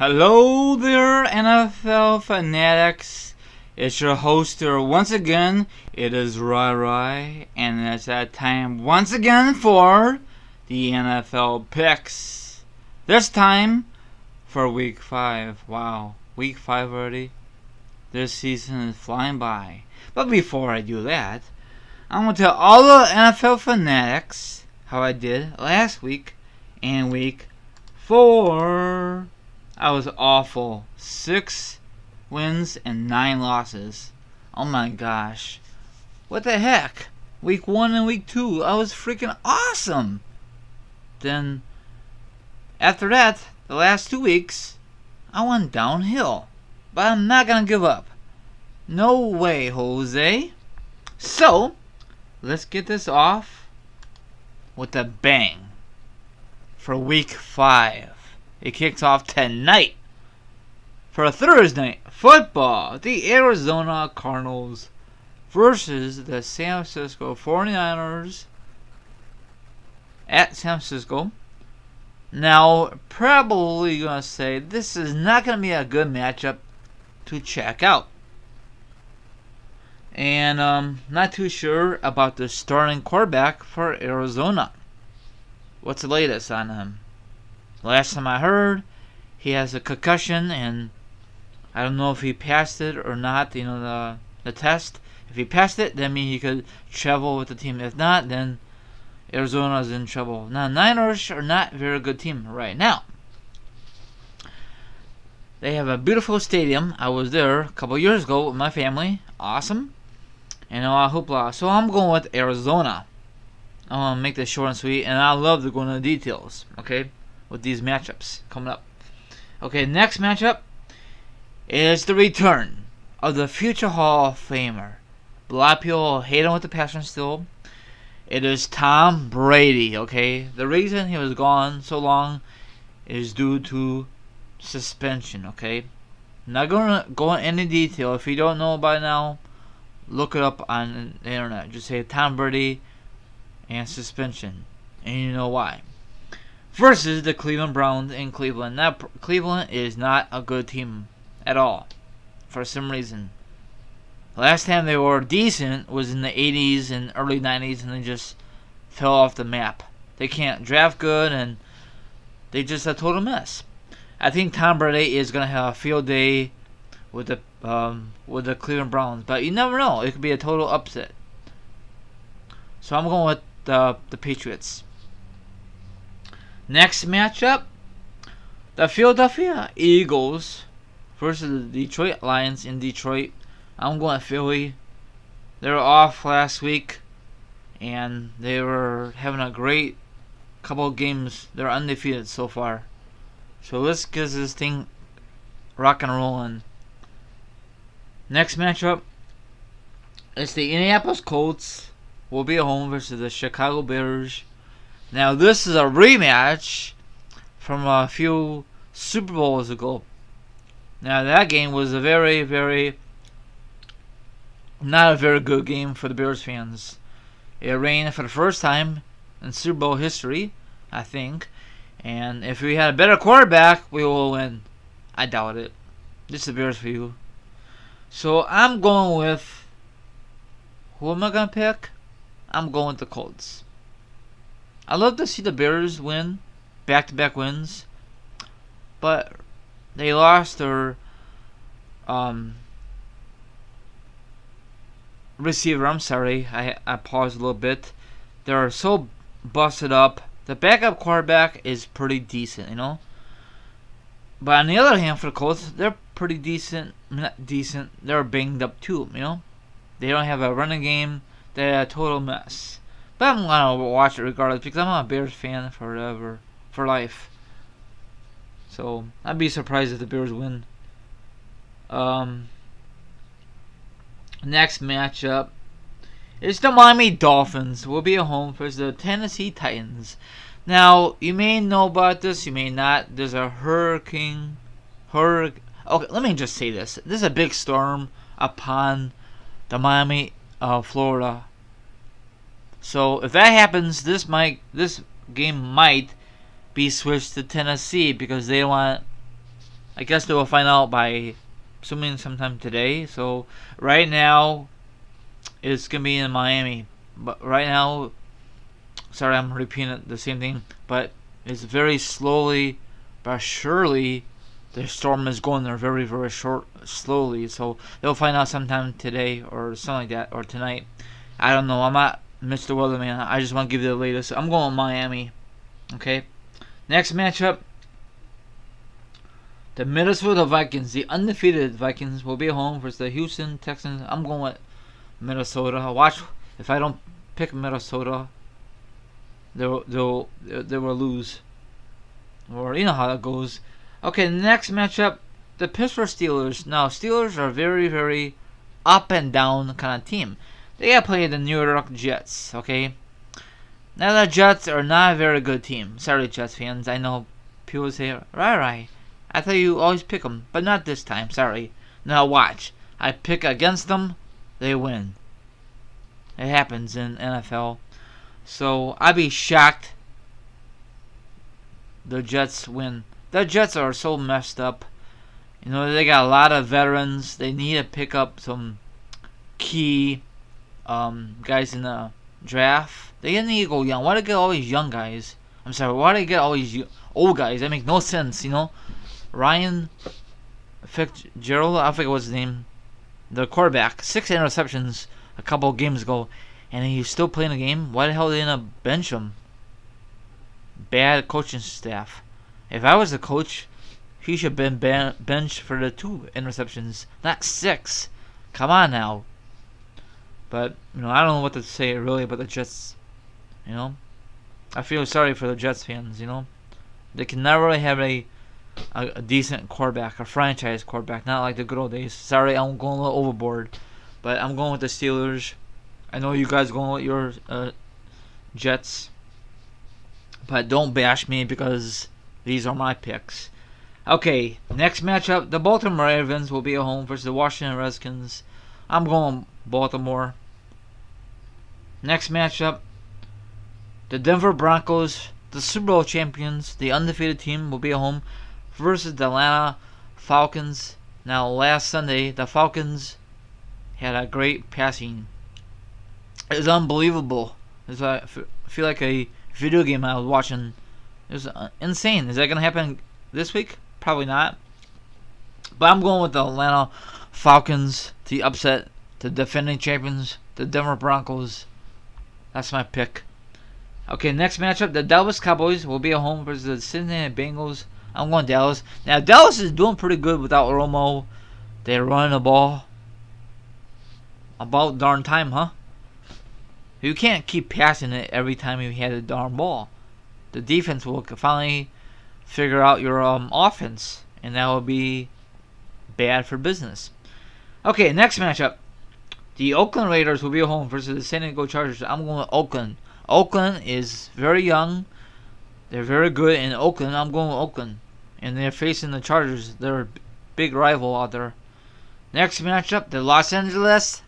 Hello there, NFL fanatics. It's your host here once again. It is Rai, and it's that time once again for the NFL picks. This time for Week 5. Wow, Week 5 already? This season is flying by. But before I do that, I'm going to tell all the NFL fanatics how I did last week and Week 4. I was awful. 6 wins and 9 losses. Oh my gosh. What the heck? Week 1 and Week 2, I was freaking awesome. Then, after that, the last 2 weeks, I went downhill. But I'm not going to give up. No way, Jose. So, let's get this off with a bang for Week 5. It kicks off tonight for a Thursday night football. The Arizona Cardinals versus the San Francisco 49ers at San Francisco. Now, probably going to say this is not going to be a good matchup to check out. And not too sure about the starting quarterback for Arizona. What's the latest on him? Last time I heard, he has a concussion, and I don't know if he passed it or not, the test. If he passed it, that means he could travel with the team. If not, then Arizona's in trouble. Now, Niners are not a very good team right now. They have a beautiful stadium. I was there a couple years ago with my family. Awesome. And hoopla. So I'm going with Arizona. I'm going to make this short and sweet, and I love to go into the details, okay, with these matchups coming up. Okay, next matchup is the return of the future Hall of Famer. A lot of people hate him with the passion still. It is Tom Brady, okay? The reason he was gone so long is due to suspension, okay? Not going to go into any detail. If you don't know by now, look it up on the internet. Just say Tom Brady and suspension, and you know why. Versus the Cleveland Browns in Cleveland. Now, Cleveland is not a good team at all, for some reason. Last time they were decent was in the 80s and early 90s, and they just fell off the map. They can't draft good, and they just a total mess. I think Tom Brady is going to have a field day with the Cleveland Browns, but you never know. It could be a total upset. So I'm going with the Patriots. Next matchup, the Philadelphia Eagles versus the Detroit Lions in Detroit. I'm going to Philly. They were off last week, and they were having a great couple of games. They're undefeated so far. So let's get this thing rock and rolling. Next matchup is the Indianapolis Colts will be at home versus the Chicago Bears. Now, this is a rematch from a few Super Bowls ago. Now, that game was a not a very good game for the Bears fans. It rained for the first time in Super Bowl history, I think. And if we had a better quarterback, we will win. I doubt it. This is the Bears for you. So, I'm going with... Who am I going to pick? I'm going with the Colts. I love to see the Bears win, back-to-back wins, but they lost their receiver. I'm sorry, I paused a little bit. They're so busted up. The backup quarterback is pretty decent, But on the other hand, for the Colts, they're pretty decent. Not decent. They're banged up too, They don't have a running game. They're a total mess. But I'm gonna watch it regardless because I'm a Bears fan forever, for life. So I'd be surprised if the Bears win. Next matchup is the Miami Dolphins. Will be at home versus the Tennessee Titans. Now you may know about this, you may not. There's a hurricane. Okay, let me just say this. There's a big storm upon the Miami, Florida. So if that happens, this game might be switched to Tennessee because they want I guess they will find out by assuming sometime today. So right now it's gonna be in Miami. But right now, sorry, I'm repeating the same thing, but it's very slowly but surely the storm is going there very, very slowly. So they'll find out sometime today or something like that, or tonight. I don't know. I'm not Mr. Weatherman. I just want to give you the latest. I'm going with Miami. Okay. Next matchup. The Minnesota Vikings, the undefeated Vikings, will be at home versus the Houston Texans. I'm going with Minnesota. Watch, if I don't pick Minnesota, they will lose. Or you know how that goes. Okay, next matchup, the Pittsburgh Steelers. Now, Steelers are very, very up and down kind of team. They got to play the New York Jets, okay? Now, the Jets are not a very good team. Sorry, Jets fans. I know people say, right. I thought you always pick them, but not this time. Sorry. Now, watch. I pick against them, they win. It happens in NFL. So, I'd be shocked the Jets win. The Jets are so messed up. You know, they got a lot of veterans. They need to pick up some key guys in the draft. They need to go young. Why do they get all these young guys? I'm sorry, why do they get all these old guys? That makes no sense, you know? Ryan Fitzgerald, I forget what's his name. The quarterback, 6 interceptions a couple of games ago, and he's still playing the game. Why the hell did they not bench him? Bad coaching staff. If I was the coach, he should have been benched for the 2 interceptions, not 6. Come on now. But, you know, I don't know what to say really about the Jets. You know? I feel sorry for the Jets fans, you know? They can never really have a decent quarterback, a franchise quarterback, not like the good old days. Sorry, I'm going a little overboard. But I'm going with the Steelers. I know you guys are going with your Jets. But don't bash me because these are my picks. Okay, next matchup. The Baltimore Ravens will be at home versus the Washington Redskins. I'm going Baltimore. Next matchup. The Denver Broncos, the Super Bowl champions, the undefeated team, will be at home versus the Atlanta Falcons. Now, last Sunday, the Falcons had a great passing. It was unbelievable. I feel like a video game I was watching. It was insane. Is that going to happen this week? Probably not. But I'm going with the Atlanta Falcons to upset the defending champions, the Denver Broncos. That's my pick. Okay, next matchup. The Dallas Cowboys will be at home versus the Cincinnati Bengals. I'm going Dallas. Now, Dallas is doing pretty good without Romo. They're running the ball. About darn time, huh? You can't keep passing it every time you had a darn ball. The defense will finally figure out your offense, and that will be bad for business. Okay, next matchup. The Oakland Raiders will be at home versus the San Diego Chargers. I'm going with Oakland. Oakland is very young. They're very good in Oakland. I'm going with Oakland. And they're facing the Chargers. They're a big rival out there. Next matchup, the Los Angeles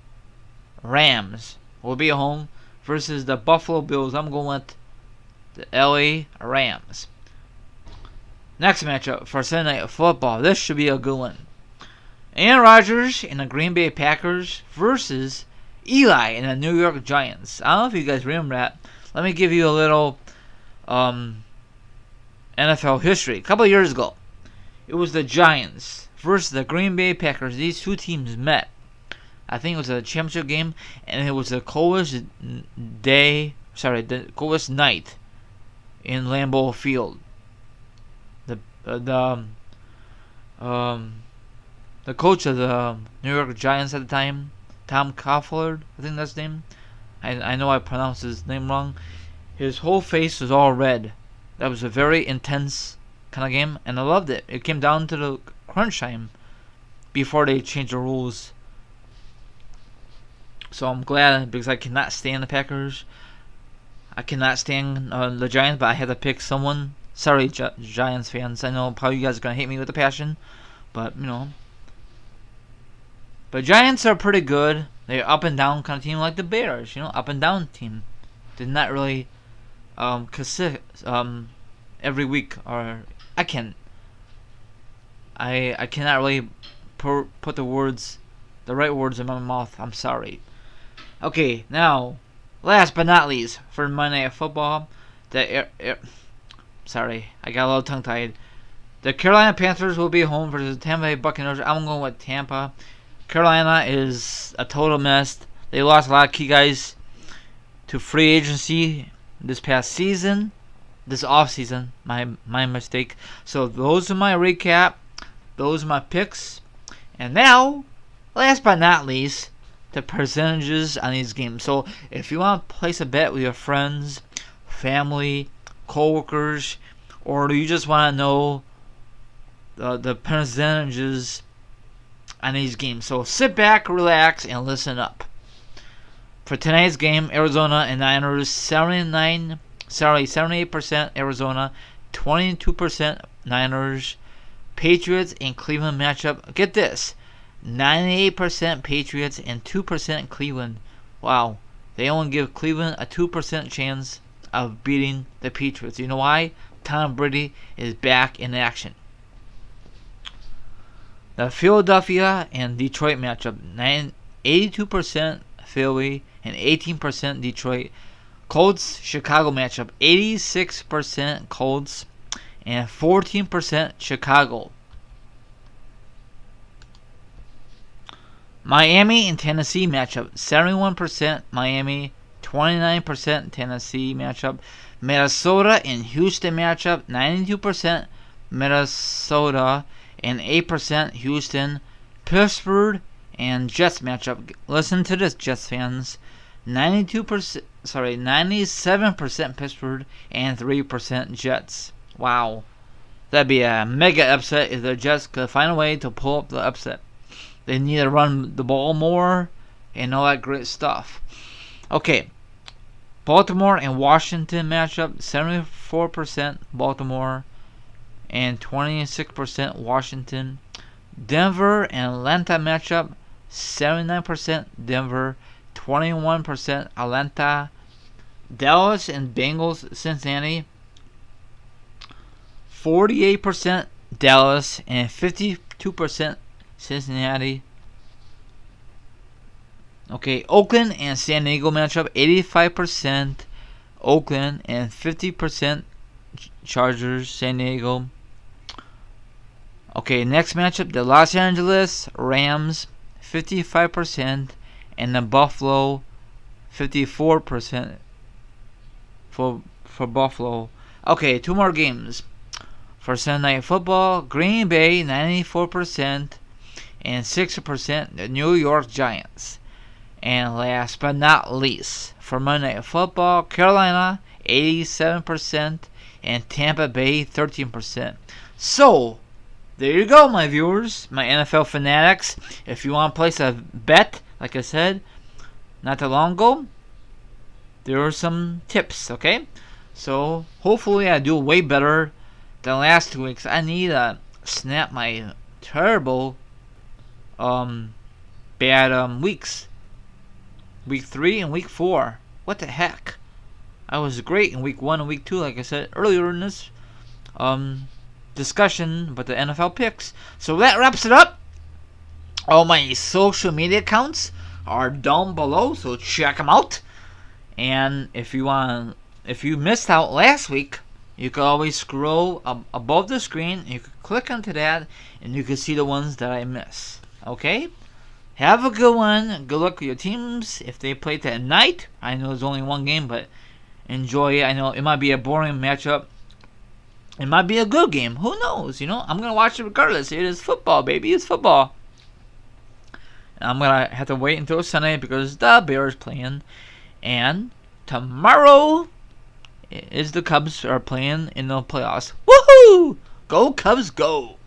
Rams will be at home versus the Buffalo Bills. I'm going with the LA Rams. Next matchup for Sunday Night Football. This should be a good one. Aaron Rodgers and the Green Bay Packers versus Eli and the New York Giants. I don't know if you guys remember that. Let me give you a little NFL history. A couple of years ago, it was the Giants versus the Green Bay Packers. These two teams met. I think it was a championship game, and it was the coldest night in Lambeau Field. The coach of the New York Giants at the time, Tom Coughlin, I think that's his name. I know I pronounced his name wrong. His whole face was all red. That was a very intense kind of game, and I loved it. It came down to the crunch time before they changed the rules. So I'm glad, because I cannot stand the Packers. I cannot stand the Giants, but I had to pick someone. Sorry, Giants fans. I know probably you guys are going to hate me with a passion, but, you know. But Giants are pretty good. They're up and down kind of team, like the Bears, you know, up and down team. Did not really every week, or I can't. I cannot really put the right words in my mouth. I'm sorry. Okay, now, last but not least, for Monday Night Football, sorry, I got a little tongue-tied. The Carolina Panthers will be home versus the Tampa Bay Buccaneers. I'm going with Tampa. Carolina is a total mess. They lost a lot of key guys to free agency this past season. This off season, my mistake. So those are my recap. Those are my picks. And now, last but not least, the percentages on these games. So if you want to place a bet with your friends, family, coworkers, or do you just want to know the percentages on these games, so sit back, relax, and listen up. For tonight's game, Arizona and Niners, 78% Arizona, 22% Niners. Patriots and Cleveland matchup. Get this, 98% Patriots and 2% Cleveland. Wow, they only give Cleveland a 2% chance of beating the Patriots. You know why? Tom Brady is back in action. The Philadelphia and Detroit matchup, 82% Philly and 18% Detroit. Colts Chicago matchup, 86% Colts and 14% Chicago. Miami and Tennessee matchup, 71% Miami, 29% Tennessee matchup. Minnesota and Houston matchup, 92% Minnesota and 8% Houston. Pittsburgh and Jets matchup. Listen to this, Jets fans. 97% Pittsburgh and 3% Jets. Wow. That'd be a mega upset if the Jets could find a way to pull up the upset. They need to run the ball more and all that great stuff. Okay. Baltimore and Washington matchup, 74% Baltimore and 26% Washington. Denver and Atlanta matchup, 79% Denver, 21% Atlanta. Dallas and Bengals Cincinnati, 48% Dallas and 52% Cincinnati. Okay, Oakland and San Diego matchup, 85% Oakland and 50% Chargers, San Diego. Okay, next matchup, the Los Angeles Rams, 55%, and the Buffalo, 54% for Buffalo. Okay, two more games. For Sunday Night Football, Green Bay, 94%, and 6% the New York Giants. And last but not least, for Monday Night Football, Carolina, 87%, and Tampa Bay, 13%. So, there you go, my viewers, my NFL fanatics. If you want to place a bet, like I said, not too long ago, there are some tips, okay? So, hopefully I do way better than last 2 weeks. I need to snap my terrible, bad weeks. Week 3 and week 4. What the heck? I was great in week 1 and week 2, like I said earlier in this discussion about the NFL picks. So that wraps it up. All my social media accounts are down below, so check them out. And if you missed out last week, you can always scroll above the screen. You can click onto that, and you can see the ones that I miss. Okay? Have a good one. Good luck with your teams. If they play tonight, I know there's only one game, but enjoy it. I know it might be a boring matchup. It might be a good game. Who knows? You know, I'm going to watch it regardless. It is football, baby. It's football. And I'm going to have to wait until Sunday because the Bears playing. And tomorrow is the Cubs are playing in the playoffs. Woohoo! Go Cubs, go!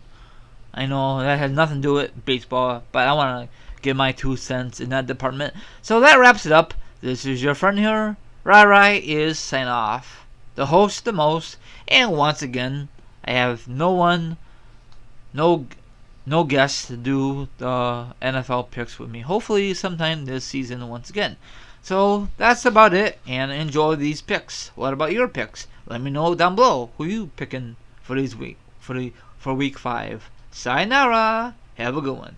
I know that has nothing to do with baseball, but I want to give my 2 cents in that department. So that wraps it up. This is your friend here. Rai is sign off. The host, the most. And once again, I have no guests to do the NFL picks with me. Hopefully sometime this season once again. So that's about it, and enjoy these picks. What about your picks? Let me know down below who you picking for week 5. Sayonara. Have a good one.